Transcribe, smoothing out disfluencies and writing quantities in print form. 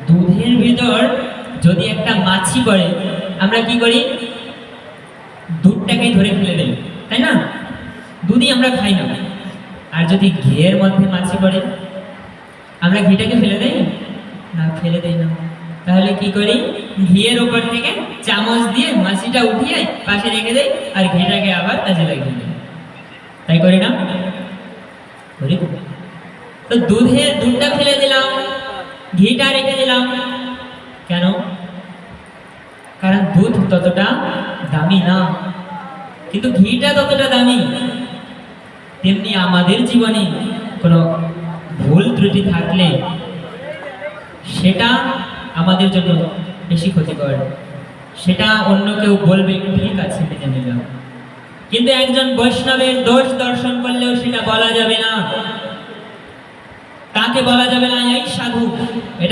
দুধের ভিতর যদি একটা মাছি পড়ে, আমরা কি করি? দুধটাকে ধরে ফেলে দেই, তাই না? দুধই আমরা খাই না। আর যদি ঘিয়ের মধ্যে মাছি পড়ে, আমরা ঘিটাকে ফেলে দেই না? ফেলে দেই না। তাহলে কি করি? ঘিয়ের উপর থেকে চামচ দিয়ে মাছিটা উঠিয়ে পাশে রেখে দেই, আর ঘিটাকে আবার কাজে লাগিয়ে দিই। তাই করি না? করি তো। তো দুধটা ফেলে দিলাম, ঘিটা রেখে দিলাম, কেন? কারণ দুধ ততটা দামি না, কিন্তু ঘিটা ততটা দামি। তেমনি আমাদের জীবনে কোনো ভুল ত্রুটি থাকলে সেটা আমাদের জন্য বেশি ক্ষতিকর। সেটা অন্য কেউ বলবে ঠিক আছে মেনে নিলাম, কিন্তু একজন বৈষ্ণবের দোষ দর্শন করলেও সেটা বলা যাবে না। তাকে বলা যাবে না এই সাধু, এটা